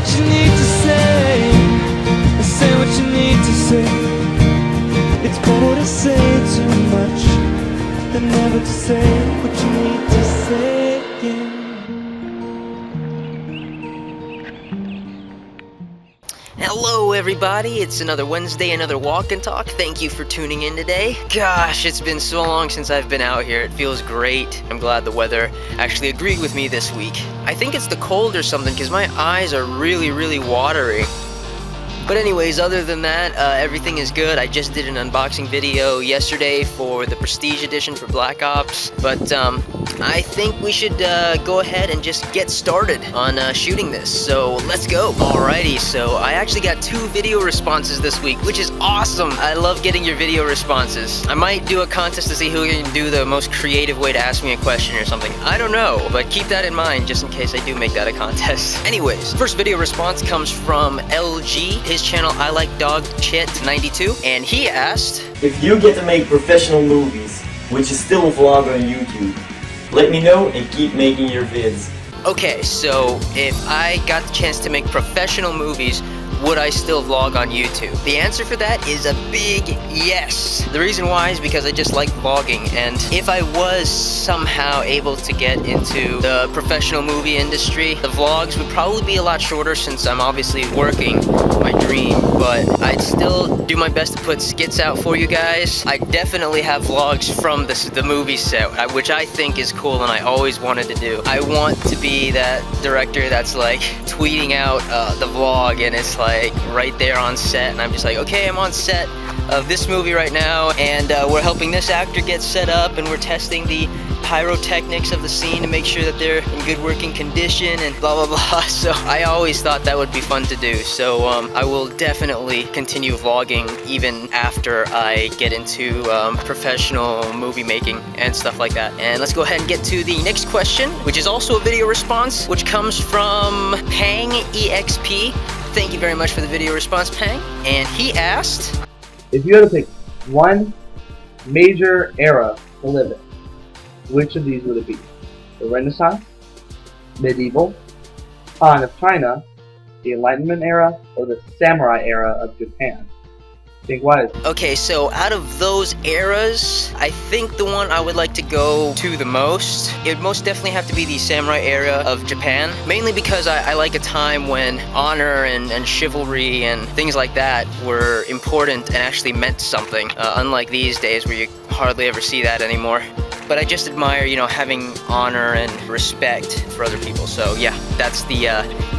what you need to say. Say what you need to say. It's better to say too much than never to say what you need to say. Yeah. Hello everybody, it's another Wednesday, another walk and talk. Thank you for tuning in today. Gosh, it's been so long since I've been out here. It feels great. I'm glad the weather actually agreed with me this week. I think it's the cold or something because my eyes are really watery. But anyways, other than that, everything is good. I just did an unboxing video yesterday for the Prestige Edition for Black Ops, but I think we should go ahead and just get started on shooting this. So let's go. Alrighty, so I actually got 2 video responses this week, which is awesome. I love getting your video responses. I might do a contest to see who can do the most creative way to ask me a question or something. I don't know, but keep that in mind just in case I do make that a contest. Anyways, first video response comes from LG. His channel I Like Dog Chit 92, and he asked, if you get to make professional movies, which is still a vlog on YouTube, let me know and keep making your vids. Okay, so if I got the chance to make professional movies, would I still vlog on YouTube? The answer for that is a big yes. The reason why is because I just like vlogging, and if I was somehow able to get into the professional movie industry, the vlogs would probably be a lot shorter since I'm obviously working my dream, but I'd still do my best to put skits out for you guys. I definitely have vlogs from the movie set, which I think is cool and I always wanted to do. I want to be that director that's like tweeting out the vlog and it's like right there on set, and I'm just like, okay, I'm on set of this movie right now, and we're helping this actor get set up, and we're testing the pyrotechnics of the scene to make sure that they're in good working condition and blah blah. So I always thought that would be fun to do, so I will definitely continue vlogging even after I get into professional movie making and stuff like that. And let's go ahead and get to the next question, which is also a video response, which comes from Pang EXP. Thank you very much for the video response, Pang. And he asked, if you had to pick one major era to live in, which of these would it be? The Renaissance, Medieval, Han of China, the Enlightenment era, or the Samurai era of Japan? Think wise. Okay, so out of those eras, I think the one I would like to go to the most, it would most definitely have to be the Samurai era of Japan, mainly because I like a time when honor and chivalry and things like that were important and actually meant something, unlike these days where you hardly ever see that anymore. But I just admire, you know, having honor and respect for other people. So yeah, that's the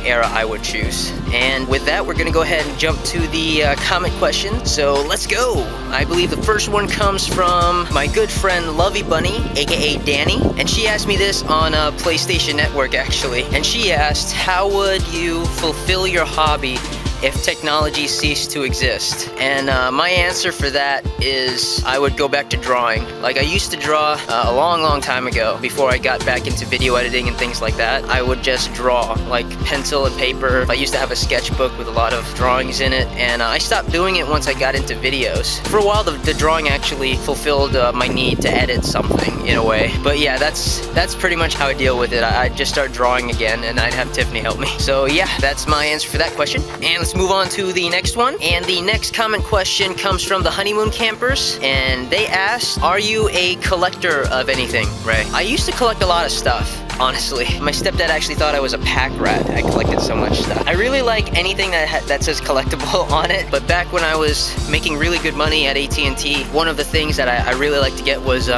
era I would choose. And with that, we're gonna go ahead and jump to the comment question. So let's go. I believe the first one comes from my good friend Lovey Bunny, aka Danny, and she asked me this on PlayStation Network actually. And she asked, how would you fulfill your hobby if technology ceased to exist? And my answer for that is I would go back to drawing. Like, I used to draw a long time ago before I got back into video editing and things like that. I would just draw, like pencil and paper. I used to have a sketchbook with a lot of drawings in it, and I stopped doing it once I got into videos. For a while, the drawing actually fulfilled my need to edit something in a way. But yeah, that's pretty much how I deal with it. I'd just start drawing again, and I'd have Tiffany help me. So yeah, that's my answer for that question. And let's move on to the next one. And the next comment question comes from the Honeymoon Campers, and they asked, are you a collector of anything, Ray? I used to collect a lot of stuff, honestly. My stepdad actually thought I was a pack rat. I collected so much stuff. I really like anything that says collectible on it, but back when I was making really good money at AT&T, one of the things that I really liked to get was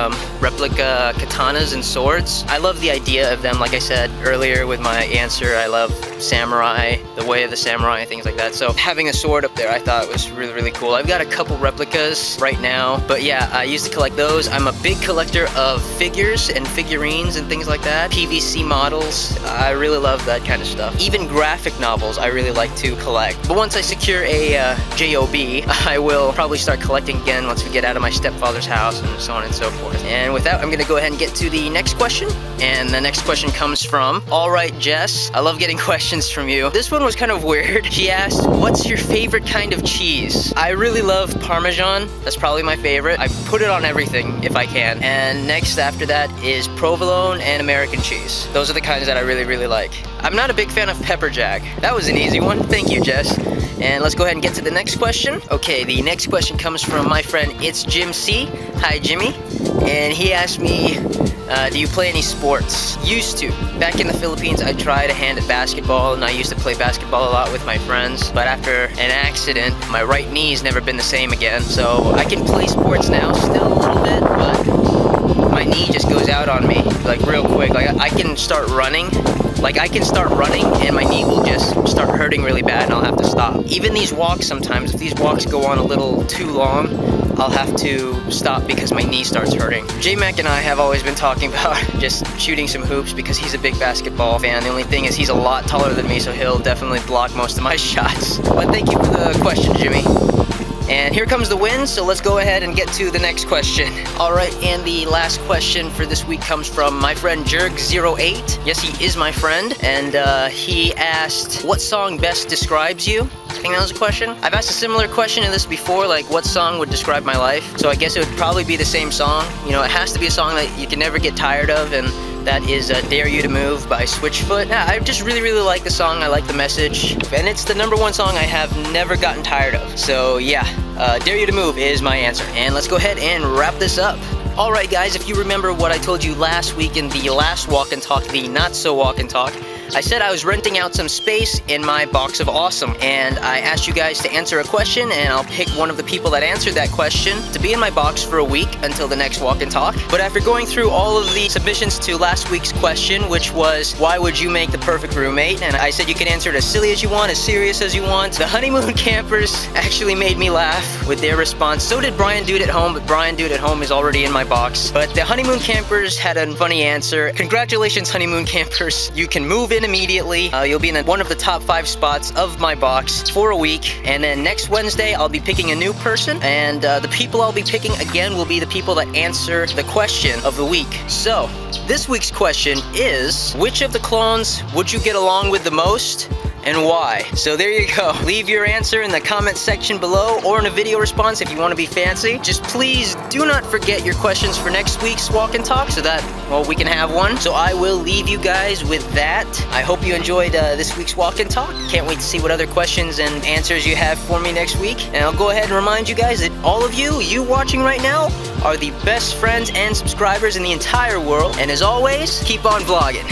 replica katanas and swords. I love the idea of them. Like I said earlier with my answer, I love samurai, the way of the samurai, things like that. So having a sword up there, I thought was really cool. I've got a couple replicas right now, but yeah, I used to collect those. I'm a big collector of figures and figurines and things like that. PVC models, I really love that kind of stuff. Even graphic novels I really like to collect. But once I secure a job, I will probably start collecting again once we get out of my stepfather's house and so on and so forth. And with that, I'm gonna go ahead and get to the next question. And the next question comes from Alright Jess. I love getting questions from you. This one was kind of weird. She asked, what's your favorite kind of cheese? I really love Parmesan. That's probably my favorite. I put it on everything if I can. And next after that is provolone and American cheese. cheese. Those are the kinds that I really like. I'm not a big fan of pepper jack. That was an easy one. Thank you, Jess. And let's go ahead and get to the next question. Okay, the next question comes from my friend It's Jim C. Hi, Jimmy. And he asked me, do you play any sports? Used to. Back in the Philippines, I tried a hand at basketball, and I used to play basketball a lot with my friends. But after an accident, my right knee's never been the same again. So I can play sports now, still a little bit, but my knee just goes out on me, like real quick. Like I can start running. And my knee will just start hurting really bad and I'll have to stop. Even these walks sometimes, if these walks go on a little too long, I'll have to stop because my knee starts hurting. J-Mac and I have always been talking about just shooting some hoops because he's a big basketball fan. The only thing is he's a lot taller than me, so he'll definitely block most of my shots. But thank you for the question, Jimmy. And here comes the win, so let's go ahead and get to the next question. Alright, and the last question for this week comes from my friend Jerg08. Yes, he is my friend, and he asked, what song best describes you? I think that was a question. I've asked a similar question to this before, like what song would describe my life? So I guess it would probably be the same song. You know, it has to be a song that you can never get tired of, and that is Dare You to Move by Switchfoot. Yeah, I just really like the song. I like the message. And it's the #1 song I have never gotten tired of. So yeah, Dare You to Move is my answer. And let's go ahead and wrap this up. Alright guys, if you remember what I told you last week in the last walk and talk, the not so walk and talk, I said I was renting out some space in my box of awesome, and I asked you guys to answer a question, and I'll pick one of the people that answered that question to be in my box for a week until the next walk and talk. But after going through all of the submissions to last week's question, which was, why would you make the perfect roommate? And I said you can answer it as silly as you want, as serious as you want. The honeymoon campers actually made me laugh with their response. So did Brian Dude at Home, but Brian Dude at Home is already in my box. But the honeymoon campers had a funny answer. Congratulations, honeymoon campers. You can move in immediately. You'll be in one of the top 5 spots of my box for a week, and then next Wednesday I'll be picking a new person, and the people I'll be picking again will be the people that answer the question of the week. So this week's question is, which of the clones would you get along with the most and why? So there you go. Leave your answer in the comment section below or in a video response if you want to be fancy. Just please do not forget your questions for next week's walk and talk so that, well, we can have one. So I will leave you guys with that. I hope you enjoyed this week's walk and talk. Can't wait to see what other questions and answers you have for me next week. And I'll go ahead and remind you guys that all of you watching right now, are the best friends and subscribers in the entire world. And as always, keep on vlogging.